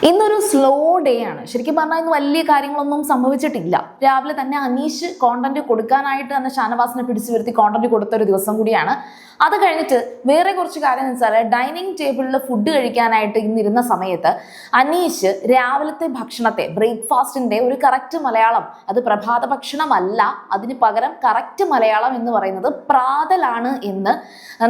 ഇന്നൊരു slow day ആണ്. ശരിക്കും പറഞ്ഞാൽ ഇന്ന് വലിയ കാര്യങ്ങളൊന്നും സംഭവിച്ചിട്ടില്ല. രാവിലെ തന്നെ അനീഷ് കോണ്ടന്റ് കൊടുക്കാനായിട്ട് തന്നെ ഷാനവാസിനെ പിടിച്ചു വരുത്തി കോണ്ടന്റ് കൊടുത്ത ഒരു ദിവസം കൂടിയാണ്. അത് കഴിഞ്ഞിട്ട് വേറെ കുറച്ച് കാര്യം എന്ന് വെച്ചാൽ ഡൈനിങ് ടേബിളിൽ ഫുഡ് കഴിക്കാനായിട്ട് ഇന്നിരുന്ന സമയത്ത് അനീഷ് രാവിലത്തെ ഭക്ഷണത്തെ ബ്രേക്ക്ഫാസ്റ്റിന്റെ ഒരു കറക്റ്റ് മലയാളം, അത് പ്രഭാത ഭക്ഷണമല്ല, അതിന് പകരം കറക്റ്റ് മലയാളം എന്ന് പറയുന്നത് പ്രാതലാണ് എന്ന്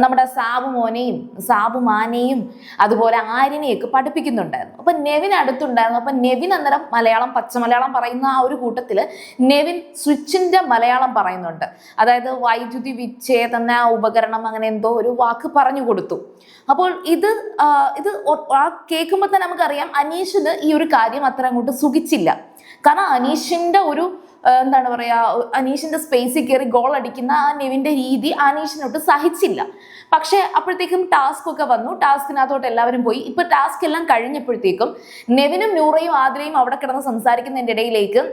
നമ്മുടെ സാബുമാനെയും അതുപോലെ ആര്യനെയൊക്കെ പഠിപ്പിക്കുന്നുണ്ടായിരുന്നു. അപ്പൊ നെവിൻ അടുത്തുണ്ടായിരുന്നു. അപ്പൊ നെവിൻ അന്നേരം മലയാളം, പച്ചമലയാളം പറയുന്ന ആ ഒരു കൂട്ടത്തില് നെവിൻ സ്വിച്ചിന്റെ മലയാളം പറയുന്നുണ്ട്. അതായത് വൈദ്യുതി വിച്ഛേദന ഉപകരണം, അങ്ങനെ എന്തോ ഒരു വാക്ക് പറഞ്ഞു കൊടുത്തു. അപ്പോൾ ഇത് കേൾക്കുമ്പോൾ തന്നെ നമുക്കറിയാം അനീഷിന് ഈ ഒരു കാര്യം അത്ര അങ്ങോട്ട് സുഖിച്ചില്ല. കാരണം അനീഷിന്റെ ഒരു എന്താണ് പറയാ, അനീഷിന്റെ സ്പേസിൽ കയറി ഗോൾ അടിക്കുന്ന ആ നെവിന്റെ രീതി അനീഷിനോട്ട് സഹിച്ചില്ല. പക്ഷെ അപ്പോഴത്തേക്കും ടാസ്ക് ഒക്കെ വന്നു. ടാസ്കിനകത്തോട്ട് എല്ലാവരും പോയി. ഇപ്പൊ ടാസ്ക് എല്ലാം കഴിഞ്ഞപ്പോഴത്തേക്കും നെവിനും നൂറയും ആതിരയും അവിടെ കിടന്ന് സംസാരിക്കുന്നതിന്റെ ഇടയിലേക്ക്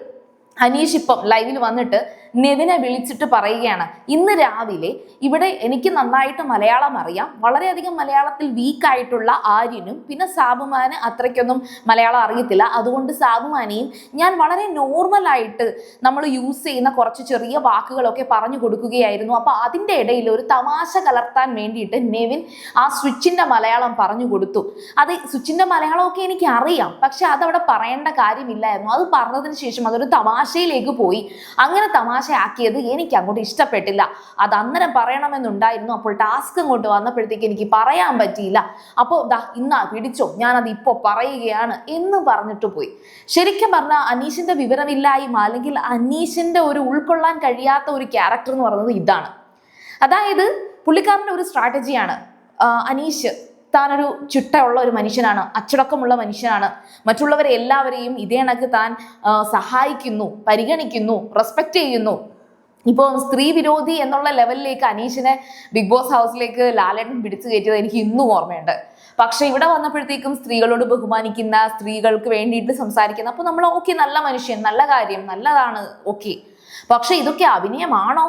അനീഷ് ഇപ്പം ലൈവിൽ വന്നിട്ട് നെവിനെ വിളിച്ചിട്ട് പറയുകയാണ്, ഇന്ന് രാവിലെ ഇവിടെ എനിക്ക് നന്നായിട്ട് മലയാളം അറിയാം, വളരെയധികം മലയാളത്തിൽ വീക്കായിട്ടുള്ള ആര്യനും പിന്നെ സാബുമാന് അത്രയ്ക്കൊന്നും മലയാളം അറിയത്തില്ല, അതുകൊണ്ട് സാബുമാനെയും ഞാൻ വളരെ നോർമലായിട്ട് നമ്മൾ യൂസ് ചെയ്യുന്ന കുറച്ച് ചെറിയ വാക്കുകളൊക്കെ പറഞ്ഞു കൊടുക്കുകയായിരുന്നു. അപ്പൊ അതിൻ്റെ ഇടയിൽ ഒരു തമാശ കലർത്താൻ വേണ്ടിയിട്ട് നെവിൻ ആ സ്വിച്ചിന്റെ മലയാളം പറഞ്ഞു കൊടുത്തു. അത് സ്വിച്ചിന്റെ മലയാളമൊക്കെ എനിക്ക് അറിയാം, പക്ഷെ അതവിടെ പറയേണ്ട കാര്യമില്ലായിരുന്നു. അത് പറഞ്ഞതിന് ശേഷം അതൊരു തമാശയിലേക്ക് പോയി. അങ്ങനെ തമാശ ആക്കിയത് എനിക്ക് അങ്ങോട്ട് ഇഷ്ടപ്പെട്ടില്ല. അത് അന്നേരം പറയണമെന്നുണ്ടായിരുന്നു. അപ്പോൾ ടാസ്ക് അങ്ങോട്ട് വന്നപ്പോഴത്തേക്ക് എനിക്ക് പറയാൻ പറ്റിയില്ല. അപ്പോൾ ഇന്നാ പിടിച്ചോ, ഞാനത് ഇപ്പൊ പറയുകയാണ് എന്ന് പറഞ്ഞിട്ട് പോയി. ശരിക്കും പറഞ്ഞാൽ അനീഷിന്റെ വിവരമില്ലായ്മ, അല്ലെങ്കിൽ അനീഷിന്റെ ഒരു ഉൾക്കൊള്ളാൻ കഴിയാത്ത ഒരു ക്യാരക്ടർ എന്ന് പറയുന്നത് ഇതാണ്. അതായത് പുള്ളിക്കാരന്റെ ഒരു സ്ട്രാറ്റജിയാണ്. അനീഷ് താനൊരു ചിട്ടയുള്ള ഒരു മനുഷ്യനാണ്, അച്ചടക്കമുള്ള മനുഷ്യനാണ്, മറ്റുള്ളവരെ എല്ലാവരെയും ഇതേ കണക്ക് താൻ സഹായിക്കുന്നു, പരിഗണിക്കുന്നു, റെസ്പെക്ട് ചെയ്യുന്നു. ഇപ്പോൾ സ്ത്രീ വിരോധി എന്നുള്ള ലെവലിലേക്ക് അനീഷിനെ ബിഗ് ബോസ് ഹൗസിലേക്ക് ലാലേട്ടൻ പിടിച്ചു കയറ്റിയത് എനിക്ക് ഇന്നും ഓർമ്മയുണ്ട്. പക്ഷെ ഇവിടെ വന്നപ്പോഴത്തേക്കും സ്ത്രീകളോട് ബഹുമാനിക്കുന്ന, സ്ത്രീകൾക്ക് വേണ്ടിയിട്ട് സംസാരിക്കുന്ന, അപ്പൊ നമ്മൾ ഓക്കെ, നല്ല മനുഷ്യൻ, നല്ല കാര്യം, നല്ലതാണ്, ഓക്കെ. പക്ഷെ ഇതൊക്കെ അഭിനയമാണോ?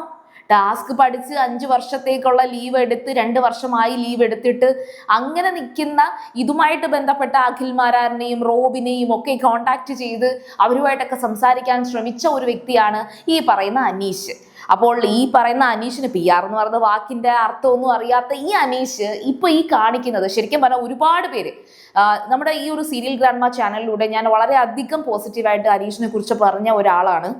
ടാസ്ക് പഠിച്ച് 5 വർഷത്തേക്കുള്ള ലീവ് എടുത്ത് 2 വർഷമായി ലീവ് എടുത്തിട്ട് അങ്ങനെ നിൽക്കുന്ന, ഇതുമായിട്ട് ബന്ധപ്പെട്ട അഖിൽമാരാറിനെയും റോബിനെയും ഒക്കെ കോണ്ടാക്ട് ചെയ്ത് അവരുമായിട്ടൊക്കെ സംസാരിക്കാൻ ശ്രമിച്ച ഒരു വ്യക്തിയാണ് ഈ പറയുന്ന അനീഷ്. അപ്പോൾ ഈ പറയുന്ന അനീഷിന് PR എന്ന് പറയുന്ന വാക്കിന്റെ അർത്ഥമൊന്നും അറിയാത്ത ഈ അനീഷ് ഇപ്പൊ ഈ കാണിക്കുന്നത്, ശരിക്കും പറഞ്ഞാൽ ഒരുപാട് പേര് നമ്മുടെ ഈ ഒരു സീരിയൽ ഗ്രാൻഡ്മ ചാനലിലൂടെ ഞാൻ വളരെ അധികം പോസിറ്റീവായിട്ട് അനീഷിനെ കുറിച്ച് പറഞ്ഞ ഒരാളാണ്.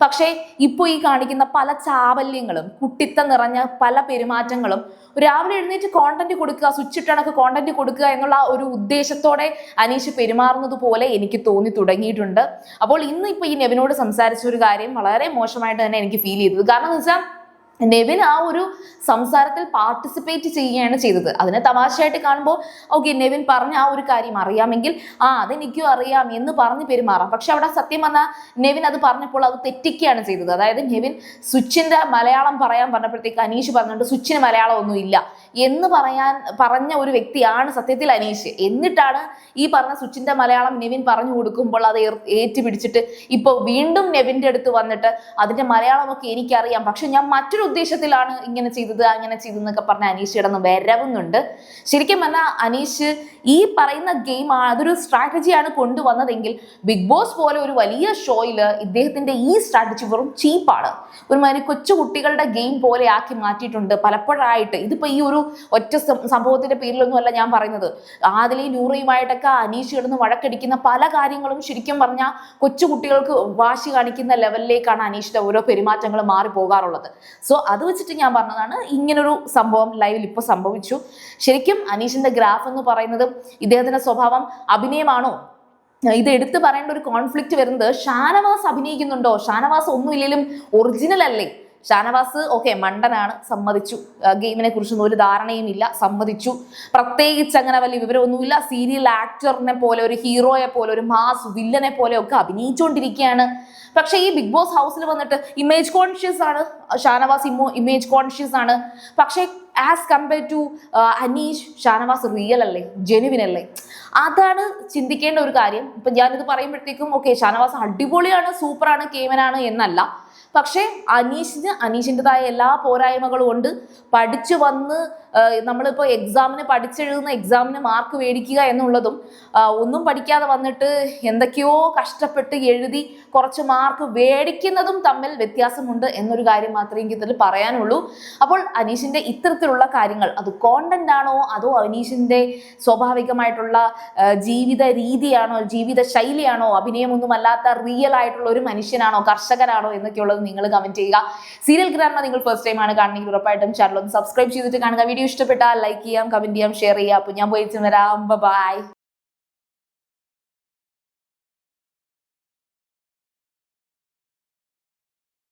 പക്ഷേ ഇപ്പോൾ ഈ കാണിക്കുന്ന പല ചാബല്യങ്ങളും, കുട്ടിത്തം നിറഞ്ഞ പല പെരുമാറ്റങ്ങളും, രാവിലെ എഴുന്നേറ്റ് കോണ്ടന്റ് കൊടുക്കുക, സ്വിച്ച് ഇട്ടണക്ക് കോണ്ടന്റ് കൊടുക്കുക എന്നുള്ള ഒരു ഉദ്ദേശത്തോടെ അനീഷ് പെരുമാറുന്നത് പോലെ എനിക്ക് തോന്നി തുടങ്ങിയിട്ടുണ്ട്. അപ്പോൾ ഇന്ന് ഇപ്പൊ ഈ നെവിനോട് സംസാരിച്ച ഒരു കാര്യം വളരെ മോശമായിട്ട് തന്നെ എനിക്ക് ഫീൽ ചെയ്തത്. കാരണം എന്ന് വെച്ചാൽ നെവിൻ ആ ഒരു സംസാരത്തിൽ പാർട്ടിസിപ്പേറ്റ് ചെയ്യുകയാണ് ചെയ്തത്. അതിനെ തമാശയായിട്ട് കാണുമ്പോൾ ഓക്കെ, നെവിൻ പറഞ്ഞ ആ ഒരു കാര്യം അറിയാമെങ്കിൽ അതെനിക്കും അറിയാം എന്ന് പറഞ്ഞ് പെരുമാറാം. പക്ഷെ അവിടെ സത്യം പറഞ്ഞാൽ നെവിൻ അത് പറഞ്ഞപ്പോൾ അത് തെറ്റിക്കുകയാണ് ചെയ്തത്. അതായത് നെവിൻ സ്വിച്ചിന്റെ മലയാളം പറയാൻ പറഞ്ഞപ്പോഴത്തേക്ക് അനീഷ് പറഞ്ഞിട്ട് സ്വിച്ചിന് മലയാളം ഒന്നും ഇല്ല എന്ന് പറഞ്ഞ ഒരു വ്യക്തിയാണ് സത്യത്തിൽ അനീഷ്. എന്നിട്ടാണ് ഈ പറഞ്ഞ സ്വിച്ചിന്റെ മലയാളം നെവിൻ പറഞ്ഞു കൊടുക്കുമ്പോൾ അത് ഏറ്റുപിടിച്ചിട്ട് ഇപ്പോൾ വീണ്ടും നെവിന്റെ അടുത്ത് വന്നിട്ട് അതിന്റെ മലയാളമൊക്കെ എനിക്കറിയാം, പക്ഷെ ഞാൻ മറ്റൊരു ഉദ്ദേശത്തിലാണ് ഇങ്ങനെ ചെയ്തത്, അങ്ങനെ ചെയ്തെന്നൊക്കെ പറഞ്ഞ അനീഷ് കിടന്ന് വരവുന്നുണ്ട്. ശരിക്കും പറഞ്ഞാൽ അനീഷ് ഈ പറയുന്ന ഗെയിം അതൊരു സ്ട്രാറ്റജിയാണ് കൊണ്ടുവന്നതെങ്കിൽ ബിഗ് ബോസ് പോലെ ഒരു വലിയ ഷോയിൽ ഇദ്ദേഹത്തിന്റെ ഈ സ്ട്രാറ്റജി വെറും ചീപ്പാണ്. ഒരുമാതിരി കൊച്ചു കുട്ടികളുടെ ഗെയിം പോലെ ആക്കി മാറ്റിയിട്ടുണ്ട് പലപ്പോഴായിട്ട്. ഇതിപ്പോ ഈ ഒരു ഒറ്റ സംഭവത്തിന്റെ പേരിലൊന്നും അല്ല ഞാൻ പറയുന്നത്. ആദിലയും നൂറയുമായിട്ടൊക്കെ അനീഷ് കിടന്ന് വഴക്കടിക്കുന്ന പല കാര്യങ്ങളും ശരിക്കും പറഞ്ഞാൽ കൊച്ചു കുട്ടികൾക്ക് വാശി കാണിക്കുന്ന ലെവലിലേക്കാണ് അനീഷിന്റെ ഓരോ പെരുമാറ്റങ്ങൾ മാറി പോകാറുള്ളത്. സോ അത് വെച്ചിട്ട് ഞാൻ പറഞ്ഞതാണ്, ഇങ്ങനൊരു സംഭവം ലൈവിൽ ഇപ്പോൾ സംഭവിച്ചു. ശരിക്കും അനീഷിന്റെ ഗ്രാഫ് എന്ന് പറയുന്നത്, ഇദ്ദേഹത്തിന്റെ സ്വഭാവം അഭിനയമാണോ? ഇത് എടുത്തു പറയേണ്ട ഒരു കോൺഫ്ലിക്റ്റ് വരുന്നത്, ഷാനവാസ് അഭിനയിക്കുന്നുണ്ടോ? ഷാനവാസ് ഒന്നുമില്ലെങ്കിലും ഒറിജിനൽ അല്ലേ? ഷാനവാസ് ഓക്കെ, മണ്ടനാണ്, സമ്മതിച്ചു. ഗെയിമിനെ കുറിച്ചൊന്നും ഒരു ധാരണയും ഇല്ല, സമ്മതിച്ചു. പ്രത്യേകിച്ച് അങ്ങനെ വലിയ വിവരമൊന്നുമില്ല. സീരിയൽ ആക്ടറിനെ പോലെ, ഒരു ഹീറോയെ പോലെ, ഒരു മാസ് വില്ലനെ പോലെ ഒക്കെ അഭിനയിച്ചുകൊണ്ടിരിക്കുകയാണ്. പക്ഷെ ഈ ബിഗ് ബോസ് ഹൗസിൽ വന്നിട്ട് ഇമേജ് കോൺഷ്യസ് ആണ്, ഷാനവാസ് ഇമേജ് കോൺഷ്യസ് ആണ്. പക്ഷേ as compare to Aneesh, Shanavas real അല്ലേ, ജെനുവിൻ അല്ലേ? അതാണ് ചിന്തിക്കേണ്ട ഒരു കാര്യം. ഇപ്പൊ ഞാനിത് പറയുമ്പോഴത്തേക്കും ഓക്കെ ഷാനവാസ് അടിപൊളിയാണ്, സൂപ്പറാണ്, കേമനാണ് എന്നല്ല. പക്ഷേ അനീഷിൻ്റെതായ എല്ലാ പോരായ്മകളും ഉണ്ട്. പഠിച്ചു വന്ന് നമ്മളിപ്പോൾ പഠിച്ചെഴുതുന്ന എക്സാമിന് മാർക്ക് മേടിക്കുക എന്നുള്ളതും ഒന്നും പഠിക്കാതെ വന്നിട്ട് എന്തൊക്കെയോ കഷ്ടപ്പെട്ട് എഴുതി കുറച്ച് മാർക്ക് മേടിക്കുന്നതും തമ്മിൽ വ്യത്യാസമുണ്ട് എന്നൊരു കാര്യം മാത്രമേ എനിക്ക് ഇതിൽ പറയാനുള്ളൂ. അപ്പോൾ അനീഷിന്റെ ഇത്തരത്തിലുള്ള കാര്യങ്ങൾ അത് കോണ്ടന്റ് ആണോ അതോ അനീഷിന്റെ സ്വാഭാവികമായിട്ടുള്ള ജീവിത രീതിയാണോ, ജീവിത ശൈലിയാണോ, അഭിനയമൊന്നും അല്ലാത്ത റിയൽ ആയിട്ടുള്ള ഒരു മനുഷ്യനാണോ, കർഷകനാണോ എന്നൊക്കെയുള്ളത് നിങ്ങൾ കമന്റ് ചെയ്യുക. സീരിയൽ ഗ്രാൻഡ്മ നിങ്ങൾ ഫസ്റ്റ് ടൈം ആണ് കാണണമെങ്കിൽ ഉറപ്പായിട്ടും ചാനൽ ഒന്ന് സബ്സ്ക്രൈബ് ചെയ്തിട്ട് കാണുക. വീഡിയോ ഇഷ്ടപ്പെട്ടാൽ ലൈക്ക് ചെയ്യാം, കമന്റ് ചെയ്യാം, ഷെയർ ചെയ്യാം. അപ്പോൾ ഞാൻ പോയി വരാം. ബൈ.